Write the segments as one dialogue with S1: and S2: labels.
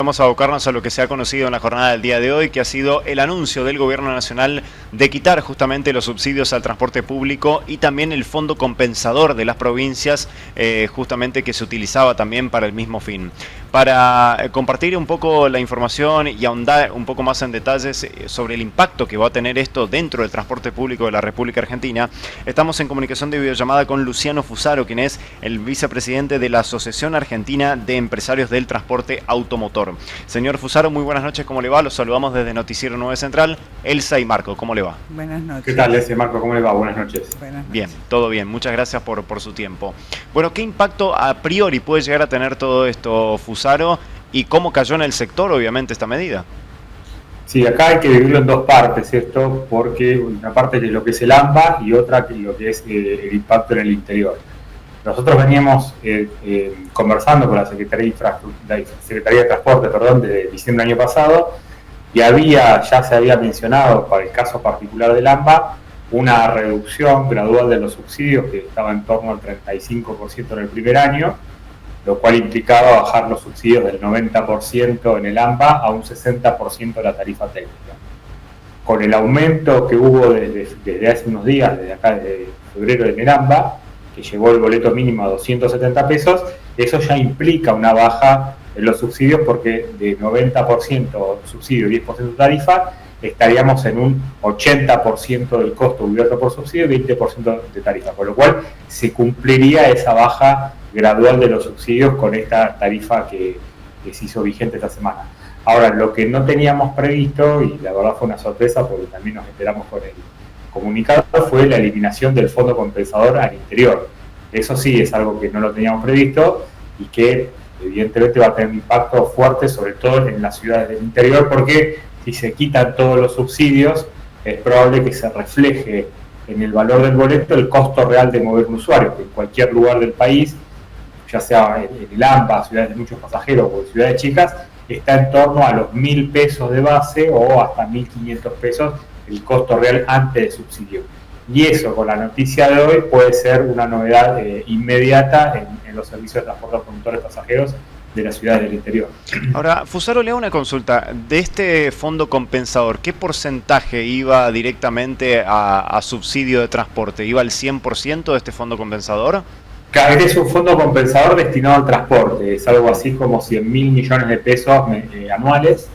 S1: Vamos a abocarnos a lo que se ha conocido en la jornada del día de hoy, que ha sido el anuncio del Gobierno Nacional de quitar justamente los subsidios al transporte público y también el fondo compensador de las provincias, justamente que se utilizaba también para el mismo fin. Para compartir un poco la información y ahondar un poco más en detalles sobre el impacto que va a tener esto dentro del transporte público de la República Argentina, estamos en comunicación de videollamada con Luciano Fusaro, quien es el vicepresidente de la Asociación Argentina de Empresarios del Transporte Automotor. Señor Fusaro, muy buenas noches, ¿cómo le va? Los saludamos desde Noticiero 9 Central. Elsa y Marco, ¿cómo le va?
S2: Buenas noches.
S3: ¿Qué tal, Elsa y Marco? ¿Cómo le va? Buenas noches.
S2: Buenas noches.
S1: Bien, todo bien. Muchas gracias por su tiempo. Bueno, ¿qué impacto a priori puede llegar a tener todo esto, Fusaro? ¿Y cómo cayó en el sector, obviamente, esta medida?
S3: Sí, acá hay que dividirlo en dos partes esto, porque una parte es lo que es el AMBA y otra que lo que es el impacto en el interior. Nosotros veníamos conversando con la Secretaría de Transporte, desde diciembre del año pasado, y ya se había mencionado para el caso particular del AMBA una reducción gradual de los subsidios que estaba en torno al 35% en el primer año, lo cual implicaba bajar los subsidios del 90% en el AMBA a un 60% de la tarifa técnica. Con el aumento que hubo desde hace unos días, desde acá, desde febrero en el AMBA, que llevó el boleto mínimo a 270 pesos, eso ya implica una baja en los subsidios porque de 90% subsidio y 10% tarifa, estaríamos en un 80% del costo cubierto por subsidio y 20% de tarifa, con lo cual se cumpliría esa baja gradual de los subsidios con esta tarifa que se hizo vigente esta semana. Ahora, lo que no teníamos previsto, y la verdad fue una sorpresa porque también nos enteramos con el comunicado, fue la eliminación del fondo compensador al interior. Eso sí es algo que no lo teníamos previsto y que evidentemente va a tener un impacto fuerte, sobre todo en las ciudades del interior, porque si se quitan todos los subsidios, es probable que se refleje en el valor del boleto el costo real de mover un usuario, que en cualquier lugar del país, ya sea en el AMBA, ciudades de muchos pasajeros o en ciudades chicas, está en torno a los 1.000 pesos de base o hasta 1.500 pesos el costo real antes de subsidio. Y eso, con la noticia de hoy, puede ser una novedad inmediata en los servicios de transporte a conductores pasajeros de las ciudades del interior.
S1: Ahora, Fusaro, le hago una consulta. De este fondo compensador, ¿qué porcentaje iba directamente a subsidio de transporte? ¿Iba al 100% de este fondo compensador?
S3: Este es un fondo compensador destinado al transporte. Es algo así como 100.000 millones de pesos anuales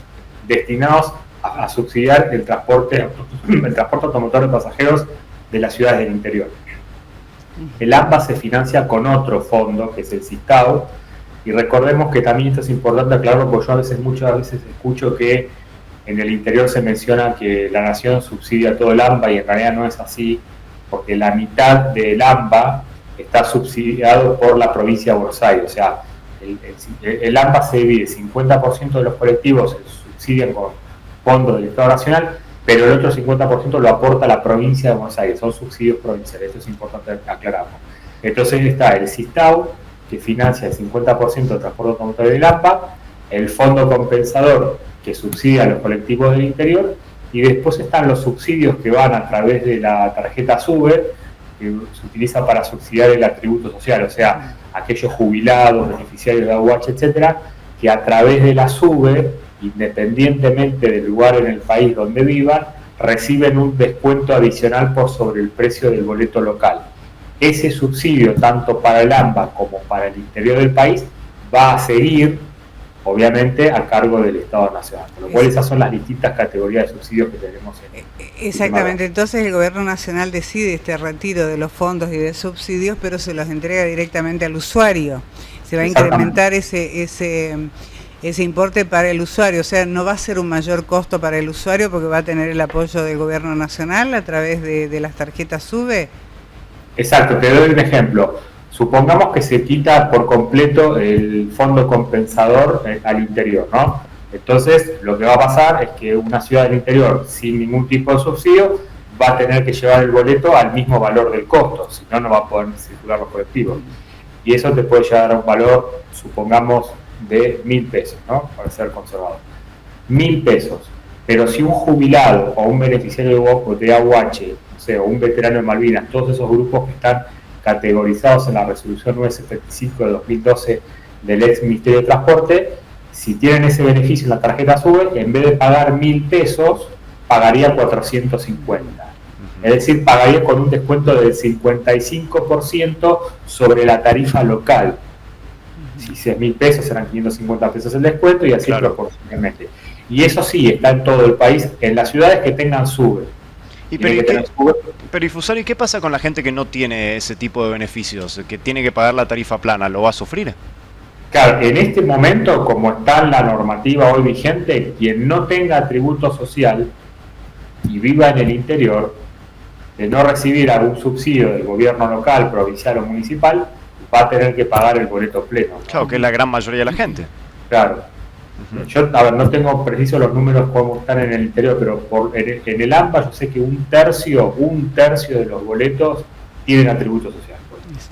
S3: destinados a subsidiar el transporte automotor de pasajeros de las ciudades del interior. El AMBA se financia con otro fondo, que es el SISTAU, y recordemos que también esto es importante aclararlo, porque yo muchas veces escucho que en el interior se menciona que la nación subsidia todo el AMBA, y en realidad no es así, porque la mitad del AMBA está subsidiado por la provincia de Buenos Aires. O sea, el AMBA se divide, 50% de los colectivos se subsidian con fondos del Estado Nacional, pero el otro 50% lo aporta la provincia de Buenos Aires, son subsidios provinciales, esto es importante aclararlo. Entonces está el SISTAU, que financia el 50% del transporte automotor del AMBA, el fondo compensador, que subsidia a los colectivos del interior, y después están los subsidios que van a través de la tarjeta SUBE, que se utiliza para subsidiar el atributo social, o sea, aquellos jubilados, beneficiarios de AUH, etcétera, que a través de la SUBE, independientemente del lugar en el país donde vivan, reciben un descuento adicional por sobre el precio del boleto local. Ese subsidio, tanto para el AMBA como para el interior del país, va a seguir, obviamente, a cargo del Estado Nacional. Con lo cual, esas son las distintas categorías de subsidios que tenemos en
S2: Exactamente, entonces el Gobierno Nacional decide este retiro de los fondos y de subsidios, pero se los entrega directamente al usuario. Se va a incrementar ese importe para el usuario, o sea, no va a ser un mayor costo para el usuario porque va a tener el apoyo del Gobierno Nacional a través de las tarjetas SUBE.
S3: Exacto, te doy un ejemplo. Supongamos que se quita por completo el fondo compensador al interior, ¿no? Entonces, lo que va a pasar es que una ciudad del interior sin ningún tipo de subsidio va a tener que llevar el boleto al mismo valor del costo, si no, no va a poder circular los colectivos. Y eso te puede llevar a un valor, supongamos, de 1.000 pesos, ¿no? Para ser conservador. 1.000 pesos. Pero si un jubilado o un beneficiario de AUH, o sea, un veterano de Malvinas, todos esos grupos que están categorizados en la resolución 975 de 2012 del ex Ministerio de Transporte, si tienen ese beneficio en la tarjeta SUBE, en vez de pagar 1.000 pesos, pagaría 450. Es decir, pagaría con un descuento del 55% sobre la tarifa local. Si es 1.000 pesos, serán 550 pesos el descuento y así proporcionalmente. Y eso sí, está en todo el país, en las ciudades que tengan SUBE.
S1: Pero Fusario, ¿qué pasa con la gente que no tiene ese tipo de beneficios, que tiene que pagar la tarifa plana? ¿Lo va a sufrir?
S3: Claro, en este momento, como está la normativa hoy vigente, quien no tenga tributo social y viva en el interior, de no recibir algún subsidio del gobierno local, provincial o municipal, va a tener que pagar el boleto pleno, ¿no?
S1: Claro, que es la gran mayoría de la gente.
S3: Claro. Yo, a ver, no tengo precisos los números cómo están en el interior, pero en el AMBA yo sé que un tercio de los boletos tienen atributo social.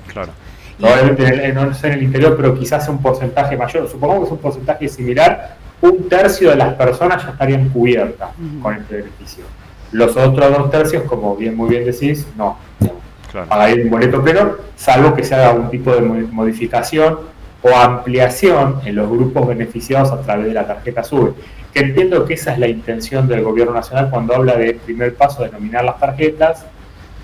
S1: Claro.
S3: Probablemente no sé en el interior, pero quizás sea un porcentaje mayor. Supongamos que es un porcentaje similar, un tercio de las personas ya estarían cubiertas con este beneficio. Los otros 2 tercios, como muy bien decís, no. Claro. Pagarían un boleto pleno, salvo que se haga algún tipo de modificación o ampliación en los grupos beneficiados a través de la tarjeta SUBE. Que entiendo que esa es la intención del gobierno nacional cuando habla de primer paso de nominar las tarjetas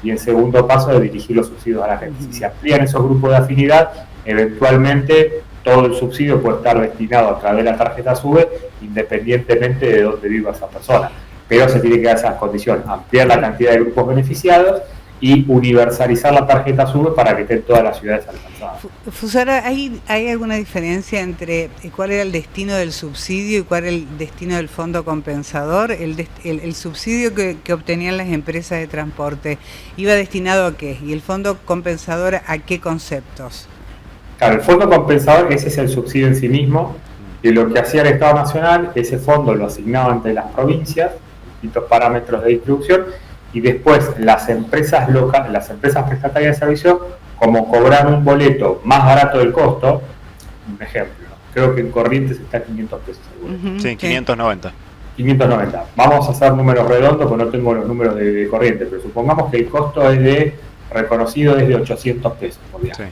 S3: y en segundo paso de dirigir los subsidios a la gente. Si se amplían esos grupos de afinidad, eventualmente todo el subsidio puede estar destinado a través de la tarjeta SUBE independientemente de dónde viva esa persona. Pero se tiene que dar esas condiciones, ampliar la cantidad de grupos beneficiados y universalizar la tarjeta SUBE para que estén todas las ciudades alcanzadas.
S2: Fusario, ¿hay alguna diferencia entre cuál era el destino del subsidio y cuál era el destino del fondo compensador? El subsidio que obtenían las empresas de transporte, ¿iba destinado a qué? ¿Y el fondo compensador a qué conceptos?
S3: Claro, el fondo compensador, ese es el subsidio en sí mismo, y lo que hacía el Estado Nacional, ese fondo lo asignaba entre las provincias, distintos parámetros de distribución, y después las empresas locales, las empresas prestatarias de servicio, como cobran un boleto más barato del costo, un ejemplo, creo que en Corrientes está a 500 pesos el boleto.
S1: Sí, 590.
S3: 590. Vamos a hacer números redondos, porque no tengo los números de Corrientes, pero supongamos que el costo reconocido es de 800 pesos por día. Sí.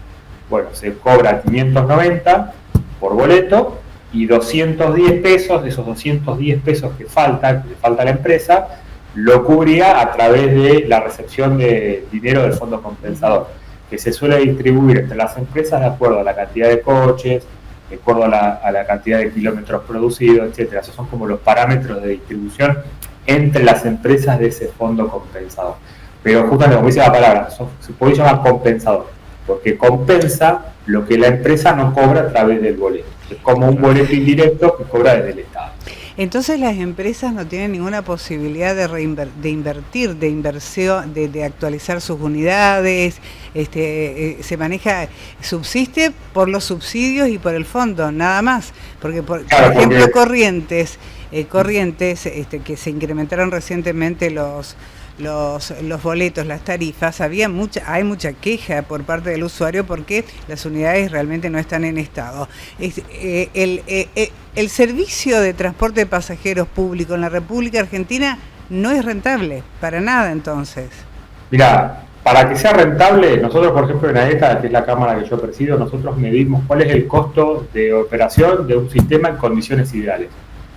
S3: Bueno, se cobra 590 por boleto y 210 pesos, de esos 210 pesos que le falta a la empresa, lo cubría a través de la recepción de dinero del fondo compensador, que se suele distribuir entre las empresas de acuerdo a la cantidad de coches, de acuerdo a la cantidad de kilómetros producidos, etcétera. Esos son como los parámetros de distribución entre las empresas de ese fondo compensador. Pero justamente, como dice la palabra, se puede llamar compensador, porque compensa lo que la empresa no cobra a través del boleto. Es como un boleto indirecto que cobra desde el Estado.
S2: Entonces las empresas no tienen ninguna posibilidad de invertir, de inversión, de actualizar sus unidades, se maneja, subsiste por los subsidios y por el fondo, nada más, porque por ejemplo Corrientes, que se incrementaron recientemente los boletos, las tarifas, hay mucha queja por parte del usuario porque las unidades realmente no están en estado. El servicio de transporte de pasajeros público en la República Argentina no es rentable, para nada entonces.
S3: Mirá, para que sea rentable, nosotros por ejemplo en AETA, que es la cámara que yo presido, nosotros medimos cuál es el costo de operación de un sistema en condiciones ideales.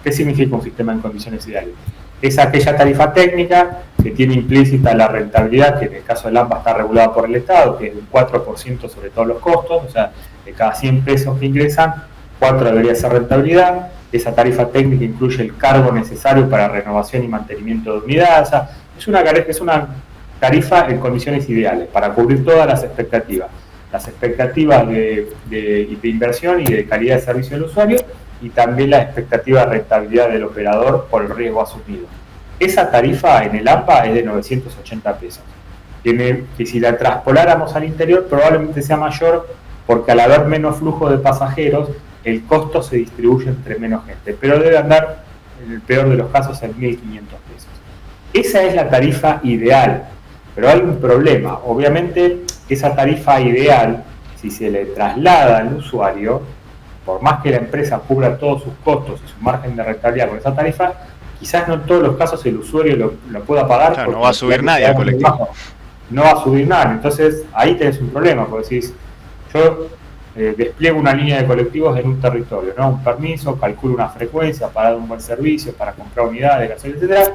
S3: ¿Qué significa un sistema en condiciones ideales? Es aquella tarifa técnica que tiene implícita la rentabilidad, que en el caso del AMBA está regulada por el Estado, que es un 4% sobre todos los costos, o sea, de cada 100 pesos que ingresan, 4 debería ser rentabilidad. Esa tarifa técnica incluye el cargo necesario para renovación y mantenimiento de unidades. O sea, es una tarifa en condiciones ideales para cubrir todas las expectativas de inversión y de calidad de servicio del usuario, y también la expectativa de rentabilidad del operador por el riesgo asumido. Esa tarifa en el AMPA es de 980 pesos. Que si la traspoláramos al interior probablemente sea mayor, porque al haber menos flujo de pasajeros, el costo se distribuye entre menos gente, pero debe andar, en el peor de los casos, en 1.500 pesos. Esa es la tarifa ideal, pero hay un problema. Obviamente, esa tarifa ideal, si se le traslada al usuario, por más que la empresa cubra todos sus costos y su margen de rentabilidad con esa tarifa, quizás no en todos los casos el usuario lo pueda pagar.
S1: Claro, no va a subir nadie al colectivo.
S3: No va a subir nada. Entonces, ahí tenés un problema, porque decís, yo despliego una línea de colectivos en un territorio, ¿no? Un permiso, calculo una frecuencia para dar un buen servicio, para comprar unidades, gasoil, etcétera,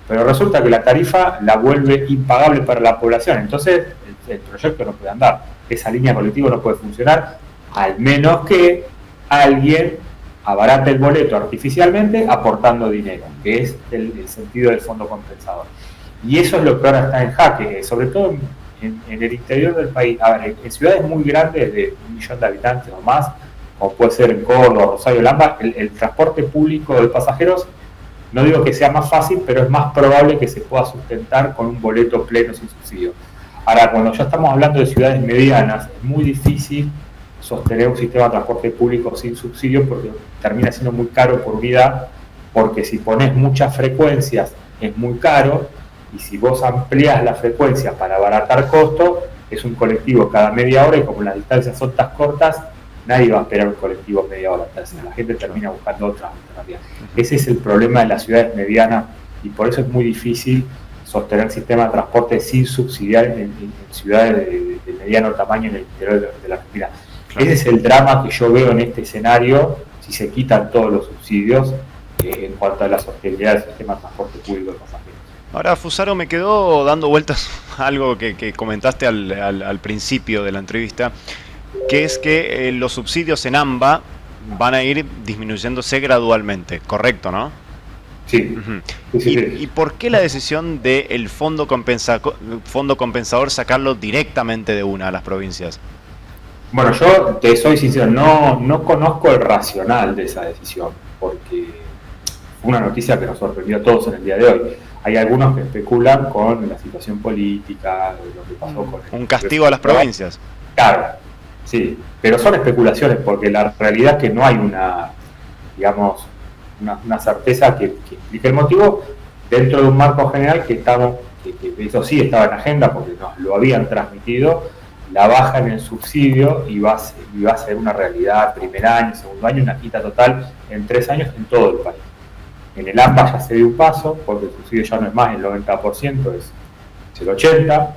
S3: pero resulta que la tarifa la vuelve impagable para la población, entonces el proyecto no puede andar, esa línea de colectivos no puede funcionar, al menos que alguien abarate el boleto artificialmente aportando dinero, que es el sentido del fondo compensador. Y eso es lo que ahora está en jaque, sobre todo en el interior del país. A ver, en ciudades muy grandes de 1 millón de habitantes o más, como puede ser en Córdoba, Rosario, Lamba, el transporte público de pasajeros, no digo que sea más fácil, pero es más probable que se pueda sustentar con un boleto pleno sin subsidio. Ahora, cuando ya estamos hablando de ciudades medianas, es muy difícil sostener un sistema de transporte público sin subsidio porque termina siendo muy caro por unidad, porque si pones muchas frecuencias es muy caro, y si vos ampliás la frecuencia para abaratar costos, es un colectivo cada media hora, y como las distancias son tan cortas, nadie va a esperar un colectivo media hora, entonces la gente termina buscando otras alternativas. Ese es el problema de las ciudades medianas, y por eso es muy difícil sostener el sistema de transporte sin subsidiar en ciudades de mediano tamaño en el interior de la Argentina. Ese es el drama que yo veo en este escenario, si se quitan todos los subsidios en cuanto a la sostenibilidad del sistema de transporte público de pasajeros.
S1: Ahora, Fusaro, me quedó dando vueltas algo que comentaste al principio de la entrevista, que es que los subsidios en AMBA van a ir disminuyéndose gradualmente, ¿correcto, no?
S3: Sí.
S1: Uh-huh. ¿Y por qué la decisión del fondo compensador sacarlo directamente de una a las provincias?
S3: Bueno, yo te soy sincero, no conozco el racional de esa decisión, porque fue una noticia que nos sorprendió a todos en el día de hoy. Hay algunos que especulan con la situación política, lo que pasó con
S1: un castigo a las provincias.
S3: Claro, sí, pero son especulaciones, porque la realidad es que no hay una certeza que explique el motivo dentro de un marco general que eso sí estaba en agenda, porque nos lo habían transmitido. La baja en el subsidio y va a ser una realidad primer año, segundo año, una quita total en 3 años en todo el país. En el AMBA ya se dio un paso, porque el subsidio ya no es más el 90%, es el 80%.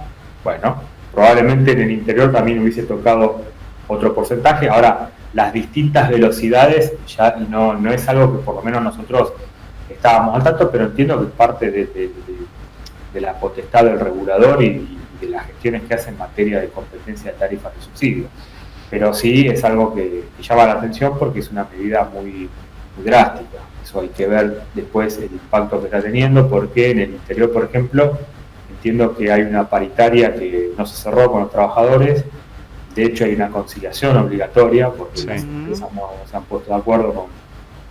S3: Bueno, probablemente en el interior también hubiese tocado otro porcentaje. Ahora, las distintas velocidades ya no es algo que por lo menos nosotros estábamos al tanto, pero entiendo que es parte de la potestad del regulador y de las gestiones que hace en materia de competencia de tarifas de subsidio. Pero sí es algo que llama la atención porque es una medida muy drástica. Eso hay que ver después el impacto que está teniendo, porque en el interior, por ejemplo, entiendo que hay una paritaria que no se cerró con los trabajadores. De hecho, hay una conciliación obligatoria porque las empresas no se han puesto de acuerdo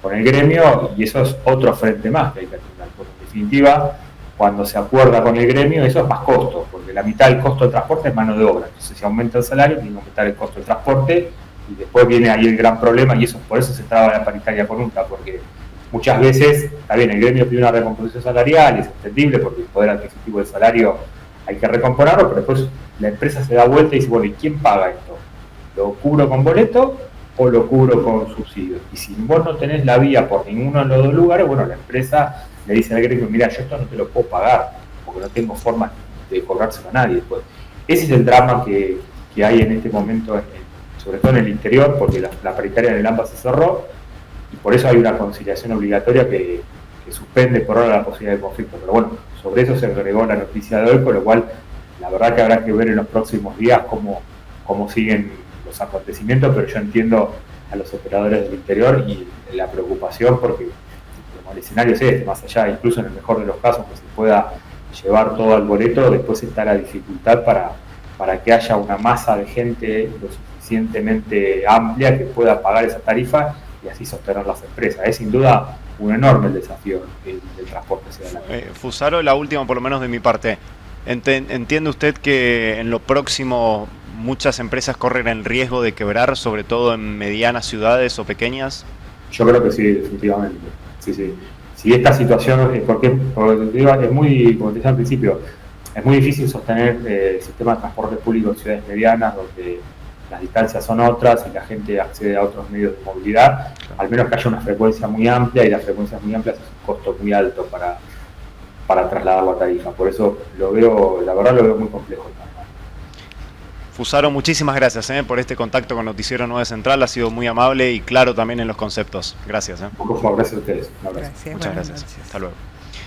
S3: con el gremio, y eso es otro frente más que hay que atender, porque en definitiva, cuando se acuerda con el gremio, eso es más costo, porque la mitad del costo del transporte es mano de obra. Entonces, si aumenta el salario, tiene que aumentar el costo del transporte, y después viene ahí el gran problema, y por eso se traba la paritaria conjunta, porque muchas veces, está bien, el gremio pide una recomposición salarial, es entendible, porque el poder adquisitivo del salario hay que recomponerlo, pero después la empresa se da vuelta y dice, bueno, ¿y quién paga esto? ¿Lo cubro con boleto o lo cubro con subsidios? Y si vos no tenés la vía por ninguno de los dos lugares, bueno, la empresa le dice al gremio, mira, yo esto no te lo puedo pagar, porque no tengo forma de cobrárselo a nadie después. Ese es el drama que hay en este momento, sobre todo en el interior, porque la paritaria en el AMBA se cerró, y por eso hay una conciliación obligatoria que suspende por ahora la posibilidad de conflicto. Pero bueno, sobre eso se agregó la noticia de hoy, con lo cual la verdad que habrá que ver en los próximos días cómo siguen los acontecimientos, pero yo entiendo a los operadores del interior y la preocupación, porque como el escenario es este, más allá, incluso en el mejor de los casos, que se pueda llevar todo al boleto, después está la dificultad para que haya una masa de gente lo suficientemente amplia que pueda pagar esa tarifa y así sostener las empresas. Es sin duda un enorme el desafío del transporte hacia adelante.
S1: Fusaro, la última por lo menos de mi parte. ¿Entiende usted que en lo próximo muchas empresas corren el riesgo de quebrar, sobre todo en medianas ciudades o pequeñas?
S3: Yo creo que sí, definitivamente. Sí. Si esta situación, porque es muy, como te decía al principio, es muy difícil sostener sistemas de transporte público en ciudades medianas donde las distancias son otras y la gente accede a otros medios de movilidad, al menos que haya una frecuencia muy amplia, y las frecuencias muy amplias es un costo muy alto para trasladar la tarifa. Por eso la verdad lo veo muy complejo.
S1: Fusaro, muchísimas gracias por este contacto con Noticiero 9 Central. Ha sido muy amable y claro también en los conceptos. Gracias.
S3: Por favor, gracias a ustedes. Un abrazo.
S2: Gracias,
S1: Muchas
S2: buenas
S1: gracias.
S2: noches.
S1: Hasta luego.